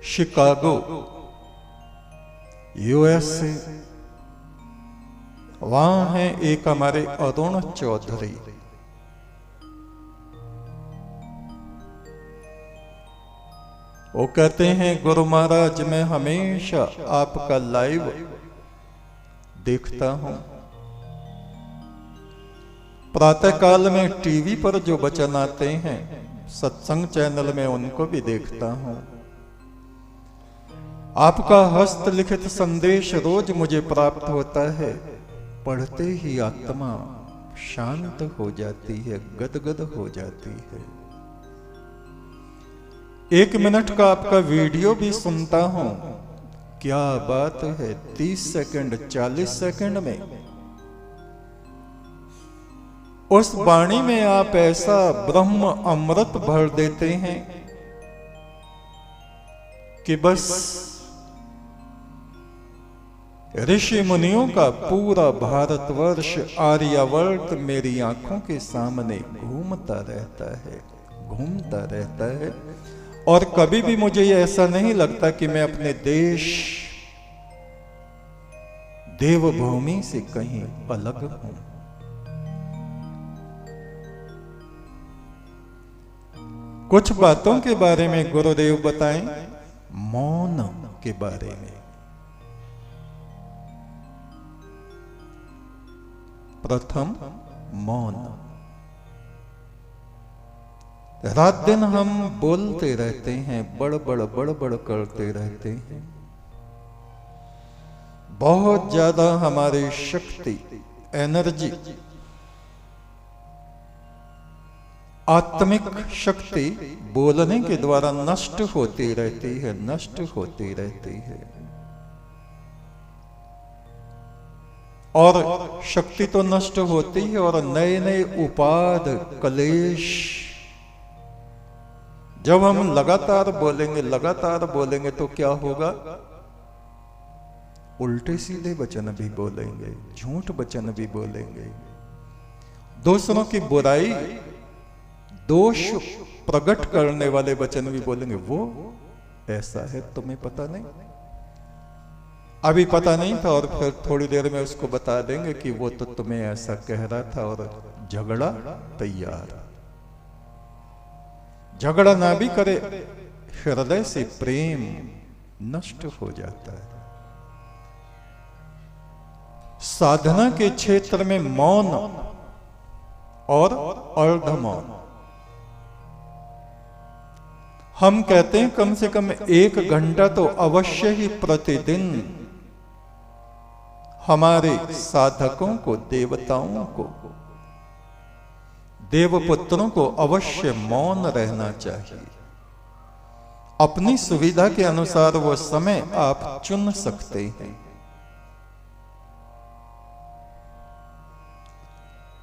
Chicago USA, वहां है एक हमारे अरुण चौधरी। वो कहते हैं गुरु महाराज मैं हमेशा आपका लाइव देखता हूं, प्रातःकाल में टीवी पर जो वचन आते हैं सत्संग चैनल में उनको भी देखता हूं। आपका हस्तलिखित संदेश रोज मुझे प्राप्त होता है, पढ़ते ही आत्मा शांत हो जाती है, गदगद हो जाती है। 1 मिनट का आपका वीडियो भी सुनता हूं, क्या बात है, 30 सेकंड 40 सेकंड में उस वाणी में आप ऐसा ब्रह्म अमृत भर देते हैं कि बस ऋषि मुनियों का पूरा भारतवर्ष आर्यावर्त मेरी आंखों के सामने घूमता रहता है। और कभी भी मुझे ऐसा नहीं लगता कि मैं अपने देश देवभूमि से कहीं अलग हूं। कुछ बातों के बारे में गुरुदेव बताएं, मौन के बारे में। प्रथम मौन। रात दिन हम बोलते रहते हैं, बड़बड़ करते रहते हैं, बहुत ज्यादा हमारी शक्ति एनर्जी आत्मिक शक्ति बोलने के द्वारा नष्ट होती रहती है। और शक्ति तो नष्ट होती है और नए नए उपाद कलेश, जब हम लगातार बोलेंगे तो क्या होगा, उल्टे सीधे वचन भी बोलेंगे, झूठ वचन भी बोलेंगे, दूसरों की बुराई दोष प्रकट करने वाले वचन भी बोलेंगे। वो ऐसा है, तुम्हें पता नहीं, अभी पता नहीं था और फिर थोड़ी देर में उसको बता देंगे कि वो तो तुम्हें ऐसा कह रहा था, और झगड़ा तैयार। झगड़ा ना भी करे, हृदय से प्रेम नष्ट हो जाता है। साधना के क्षेत्र में मौन और अर्धमौन, हम कहते हैं कम से कम 1 घंटा तो अवश्य ही प्रतिदिन हमारे साधकों को, देवताओं को, देवपुत्रों को अवश्य मौन रहना चाहिए। अपनी सुविधा के अनुसार वो समय आप चुन सकते हैं।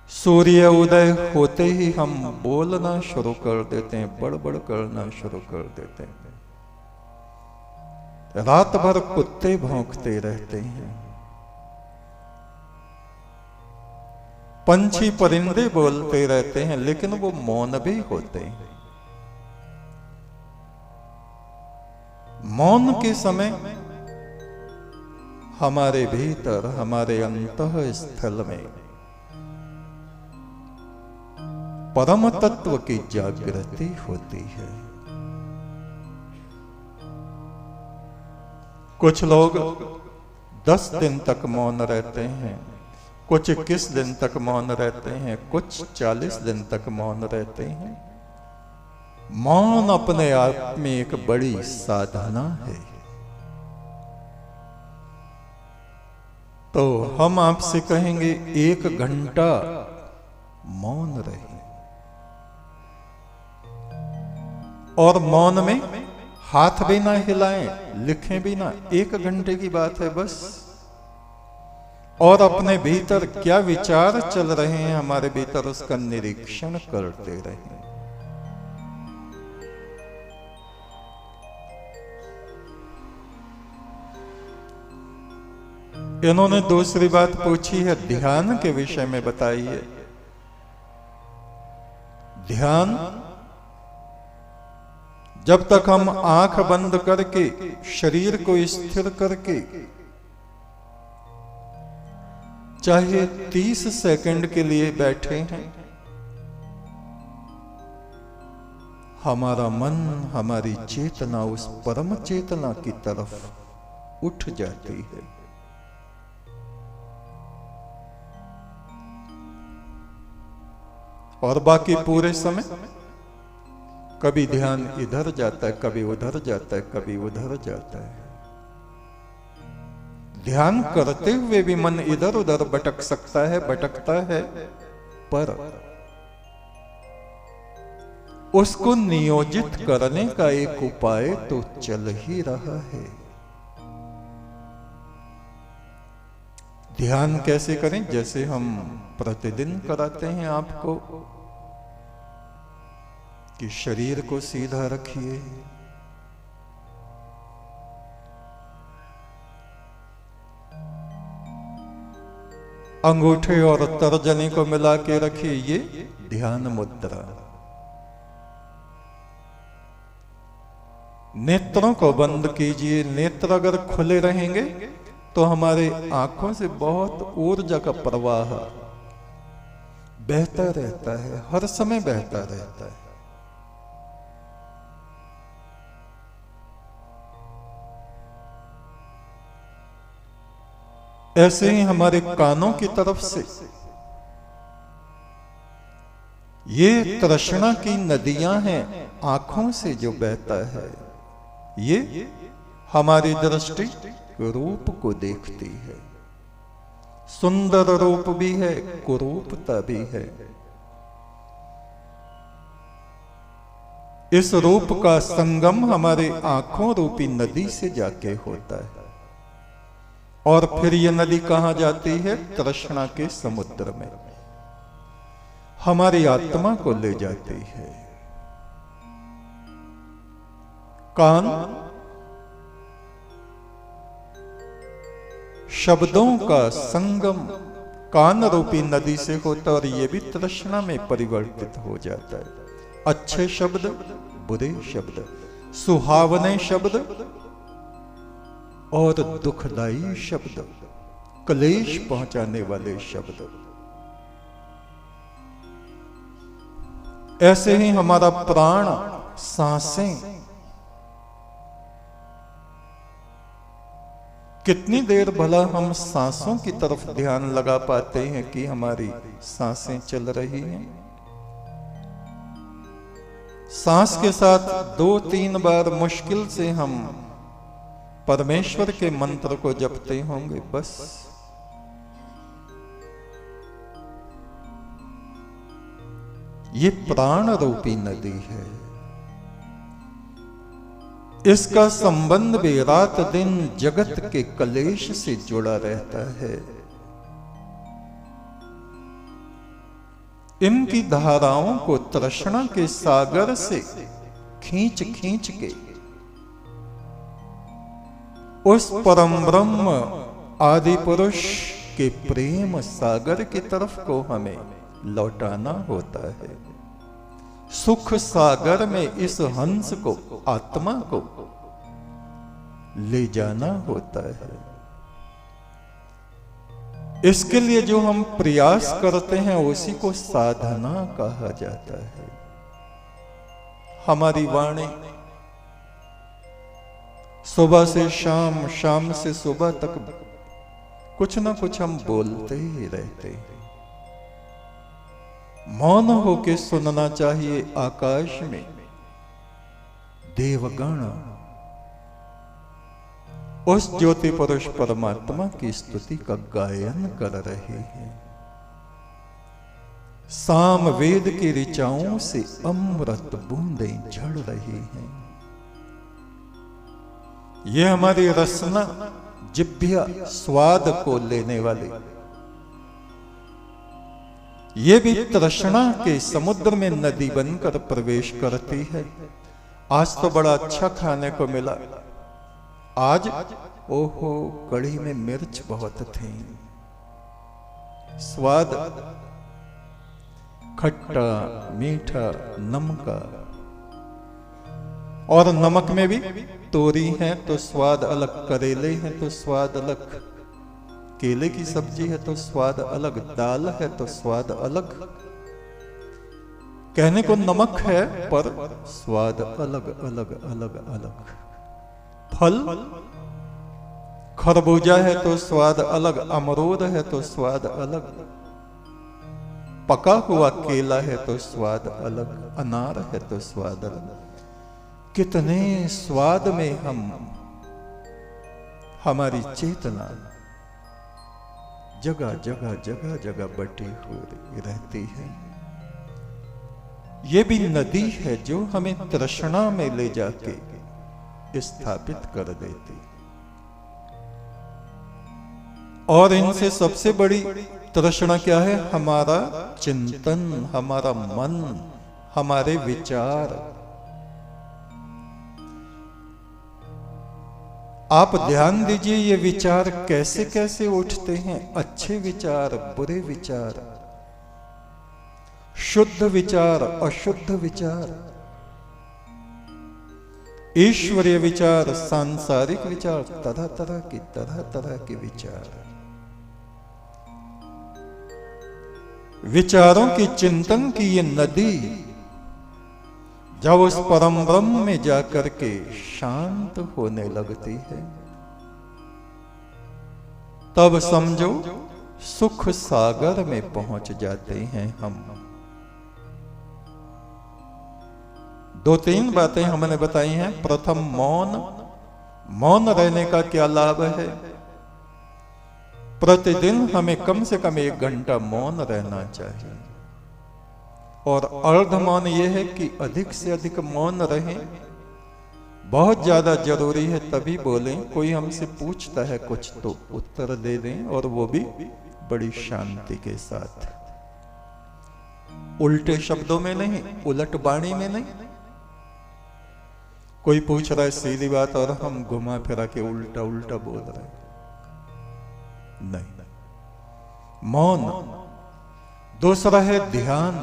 सूर्य उदय होते ही हम बोलना शुरू कर देते हैं, बड़बड़ करना शुरू कर देते हैं, रात भर कुत्ते भौंकते रहते हैं, पंछी परिंदे बोलते रहते हैं, लेकिन वो मौन भी होते हैं। मौन के समय हमारे भीतर, हमारे अंतःस्थल में परम तत्व की जागृति होती है। कुछ लोग 10 दिन तक मौन रहते हैं, कुछ 21 दिन तक मौन रहते हैं, कुछ 40 दिन तक मौन रहते हैं। मौन अपने आप में एक बड़ी साधना है। तो हम आपसे कहेंगे 1 घंटा मौन रहे, और मौन में हाथ भी ना हिलाएं, लिखें भी ना, 1 घंटे की बात है बस। और अपने भीतर क्या विचार चल रहे हैं हमारे भीतर, उसका निरीक्षण करते रहें। इन्होंने दूसरी बात पूछी है, ध्यान के विषय में बताइए। ध्यान जब तक हम आंख बंद करके शरीर को स्थिर करके चाहे 30 सेकंड के लिए बैठे हैं, हमारा मन, हमारी चेतना उस परम चेतना की तरफ उठ जाती है। और बाकी पूरे समय कभी ध्यान इधर जाता है, कभी उधर जाता है, कभी उधर जाता है। ध्यान करते हुए भी मन इधर उधर भटक सकता है, भटकता है, पर उसको नियोजित करने का एक उपाय तो चल ही रहा है। ध्यान कैसे करें? जैसे हम प्रतिदिन कराते हैं आपको कि शरीर को सीधा रखिए, अंगूठे और तर्जनी को मिला के रखिए, ये ध्यान मुद्रा। नेत्रों को बंद कीजिए। नेत्र अगर खुले रहेंगे तो हमारे आंखों से बहुत ऊर्जा का प्रवाह बहता रहता है, हर समय बहता रहता है। ऐसे ही हमारे कानों की तरफ से ये तृष्णा की नदियां हैं, आंखों से जो बहता है, ये हमारी दृष्टि रूप को देखती है। सुंदर रूप भी है, कुरूपता भी है। इस रूप का संगम हमारे आंखों रूपी नदी से जाके होता है, और फिर ये नदी कहां जाती है? तृष्णा के समुद्र में हमारी आत्मा को ले जाती है। कान शब्दों का संगम कान रूपी नदी से होता है, और ये भी तृष्णा में परिवर्तित हो जाता है। अच्छे शब्द, बुरे शब्द, सुहावने शब्द और दुखदाई शब्द, क्लेश पहुंचाने वाले शब्द। ऐसे ही हमारा प्राण, सांसें, कितनी देर भला हम सांसों की तरफ ध्यान लगा पाते हैं कि हमारी सांसें चल रही हैं? सांस के साथ 2-3 बार मुश्किल से हम परमेश्वर के मंत्र को जपते होंगे, बस। ये प्राण रूपी नदी है। इसका संबंध भी रात दिन जगत के कलेश से जुड़ा रहता है। इनकी धाराओं को तृष्णा के सागर से खींच खींच के उस परम ब्रह्म आदि पुरुष के प्रेम सागर की तरफ को हमें लौटाना होता है। सुख सागर में इस हंस को, आत्मा को ले जाना होता है। इसके लिए जो हम प्रयास करते हैं उसी को साधना कहा जाता है। हमारी वाणी सुबह से शाम, शाम से सुबह तक कुछ ना कुछ हम बोलते ही रहते हैं। मौन होके सुनना चाहिए। आकाश में देवगण उस ज्योति पुरुष परमात्मा की स्तुति का गायन कर रहे हैं। साम वेद की ऋचाओं से अमृत बूंदें झड़ रही हैं। ये हमारी रसना, जिह्वा, स्वाद को लेने वाले, ये भी तृष्णा के समुद्र में नदी बनकर प्रवेश करती है। आज तो बड़ा अच्छा खाने को मिला, आज ओहो कढ़ी में मिर्च बहुत थी, स्वाद खट्टा, मीठा, नमका, और नमक में भी तोरी है तो स्वाद अलग, करेले हैं तो स्वाद अलग, केले की सब्जी है तो स्वाद अलग, दाल है तो स्वाद अलग। कहने को नमक है पर स्वाद अलग अलग अलग अलग। फल, खरबूजा है तो स्वाद अलग, अमरूद है तो स्वाद अलग, पका हुआ केला है तो स्वाद अलग, अनार है तो स्वाद अलग। कितने स्वाद में हमारी चेतना जगह जगह जगह जगह बटी हुई रहती है। ये भी नदी है जो हमें तृष्णा में ले जाके स्थापित कर देती। और इनसे सबसे बड़ी तृष्णा क्या है? हमारा चिंतन, हमारा मन, हमारे विचार। आप ध्यान दीजिए ये विचार कैसे कैसे उठते हैं। अच्छे विचार, बुरे विचार, शुद्ध विचार, अशुद्ध विचार, ईश्वरीय विचार, सांसारिक विचार, तरह तरह के विचार। विचारों की, चिंतन की ये नदी जब उस परम ब्रह्म में जाकर के शांत होने लगती है, तब समझो सुख सागर में पहुंच जाते हैं हम। दो तीन बातें हमने बताई हैं। प्रथम, मौन रहने का क्या लाभ है? प्रतिदिन हमें कम से कम 1 घंटा मौन रहना चाहिए। और अर्ध मौन यह है कि अधिक से अधिक मौन रहें। बहुत ज्यादा जरूरी है तभी बोलें। कोई हमसे पूछता है कुछ तो उत्तर दे दें, और वो भी बड़ी शांति के साथ, उल्टे शब्दों में नहीं, उलट बाणी में नहीं। कोई पूछ रहा है सीधी बात और हम घुमा फिरा के उल्टा उल्टा बोल रहे हैं, नहीं। मौन। दूसरा है ध्यान।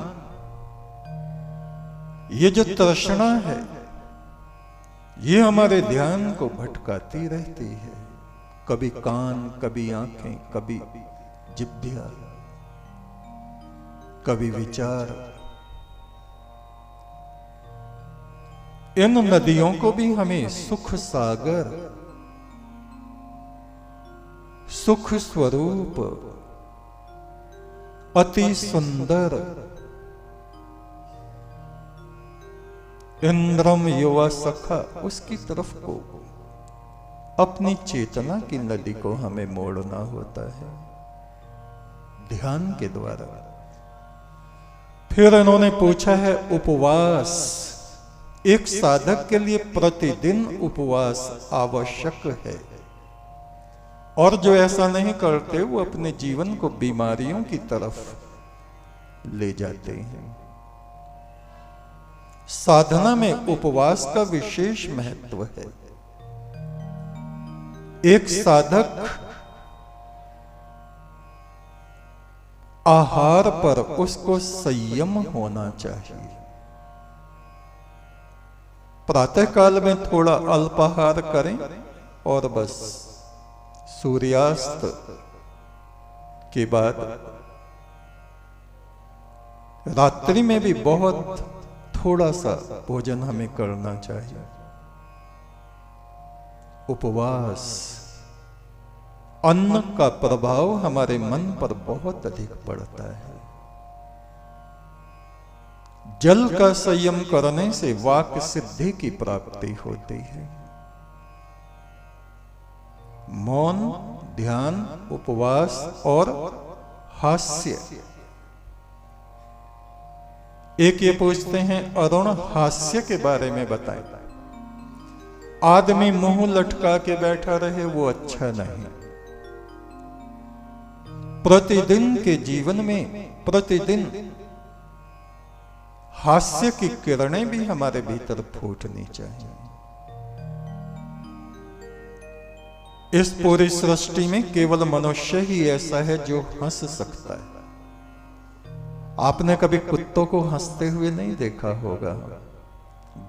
ये जो तृष्णा है ये हमारे ध्यान को भटकाती रहती है। कभी कान, कभी आंखें, कभी जिह्वा, कभी विचार। इन नदियों को भी हमें सुख सागर, सुख स्वरूप, अति सुंदर, इंद्रम युवा सखा, उसकी तरफ को, अपनी चेतना की नदी को हमें मोड़ना होता है ध्यान के द्वारा। फिर इन्होंने पूछा है उपवास। एक साधक के लिए प्रतिदिन उपवास आवश्यक है, और जो ऐसा नहीं करते वो अपने जीवन को बीमारियों की तरफ ले जाते हैं। साधना में उपवास का विशेष महत्व है। एक साधक आहार पर उसको संयम होना चाहिए। प्रातः काल में थोड़ा अल्पाहार करें और बस सूर्यास्त के बाद रात्रि में भी बहुत थोड़ा सा भोजन हमें करना चाहिए। उपवास, अन्न का प्रभाव हमारे मन पर बहुत अधिक पड़ता है। जल का संयम करने से वाक सिद्धि की प्राप्ति होती है। मौन, ध्यान, उपवास और हास्य। एक ये पूछते हैं अरुण, हास्य के बारे में बताएं। आदमी मुंह लटका के बैठा रहे वो अच्छा नहीं। प्रतिदिन के जीवन में प्रतिदिन हास्य की किरणें भी हमारे भीतर फूटनी चाहिए। इस पूरी सृष्टि में केवल मनुष्य ही ऐसा है जो हंस सकता है। आपने कभी कुत्तों को हंसते हुए नहीं देखा होगा।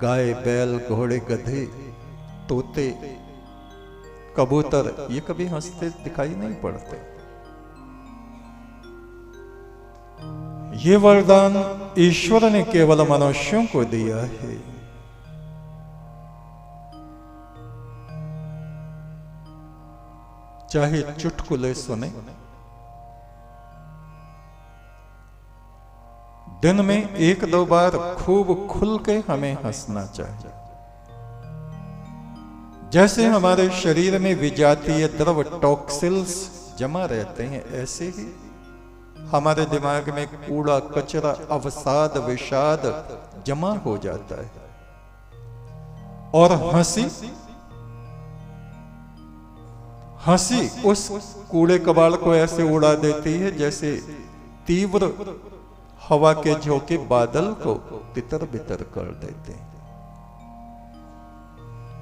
गाय, बैल, घोड़े, गधे, तोते, कबूतर, ये कभी हंसते दिखाई नहीं पड़ते। ये वरदान ईश्वर ने केवल मनुष्यों को दिया है। चाहे चुटकुले सुने, दिन में 1-2 बार खूब खुल के हमें हंसना चाहिए। जैसे हमारे शरीर में विजातीय द्रव टॉक्सिल्स जमा रहते हैं, ऐसे ही हमारे दिमाग में कूड़ा कचरा, अवसाद, विषाद जमा हो जाता है। और हंसी उस कूड़े कबाड़ को ऐसे उड़ा देती है जैसे तीव्र हवा के झोंके बादल को तितर बितर कर देते हैं।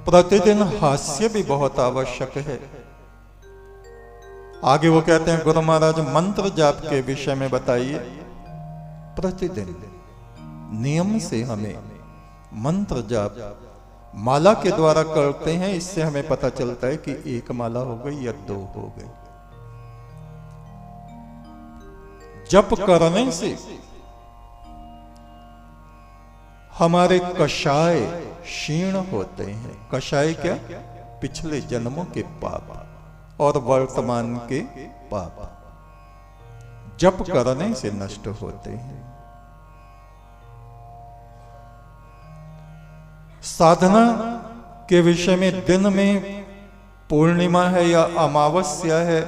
प्रतिदिन हास्य भी बहुत आवश्यक है। आगे वो कहते हैं, गुरु महाराज मंत्र जाप के विषय में बताइए। प्रतिदिन नियम से हमें मंत्र जाप माला के द्वारा करते हैं। इससे हमें पता चलता है कि 1 माला हो गई या 2 हो गई। जप करने से हमारे कषाय क्षीण होते हैं। कषाय क्या? पिछले जन्मों के पाप और वर्तमान के पाप जप करने से नष्ट होते हैं। साधना के विषय में दिन में पूर्णिमा है या अमावस्या है,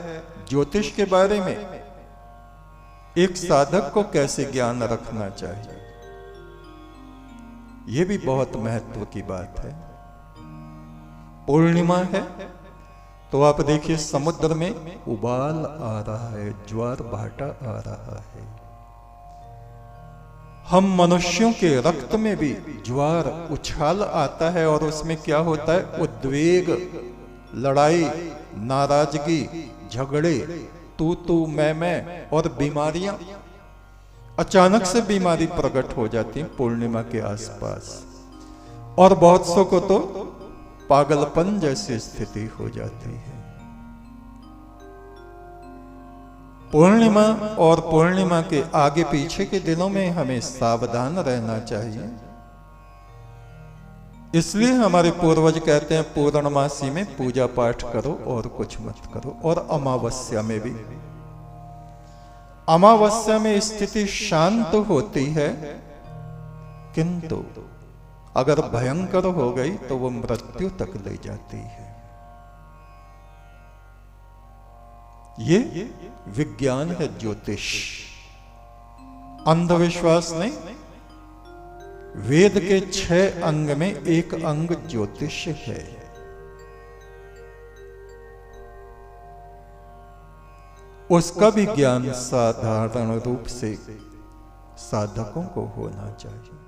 ज्योतिष के बारे में एक साधक को कैसे ज्ञान रखना चाहिए, यह भी बहुत महत्व की बात है। पूर्णिमा है तो आप देखिए समुद्र में उबाल आ रहा है, ज्वार भाटा आ रहा है। हम मनुष्यों के रक्त में भी ज्वार उछाल आता है और उसमें क्या होता है? उद्वेग, लड़ाई, नाराजगी, झगड़े, तू मैं और बीमारियां। अचानक से बीमारी प्रकट हो जाती है पूर्णिमा के आसपास, और बहुत सौ को तो पागलपन जैसी स्थिति हो जाती है। पूर्णिमा और पूर्णिमा के आगे पीछे के दिनों में हमें सावधान रहना चाहिए। इसलिए हमारे पूर्वज कहते हैं पूर्णमासी में पूजा पाठ करो और कुछ मत करो। और अमावस्या में भी, अमावस्या में स्थिति शांत होती है, किंतु अगर भयंकर हो गई तो वो मृत्यु तक ले जाती है। ये विज्ञान है, ज्योतिष, अंधविश्वास नहीं। वेद के 6 अंग में एक अंग ज्योतिष है। उसका भी ज्ञान साधारण रूप से साधकों को होना चाहिए।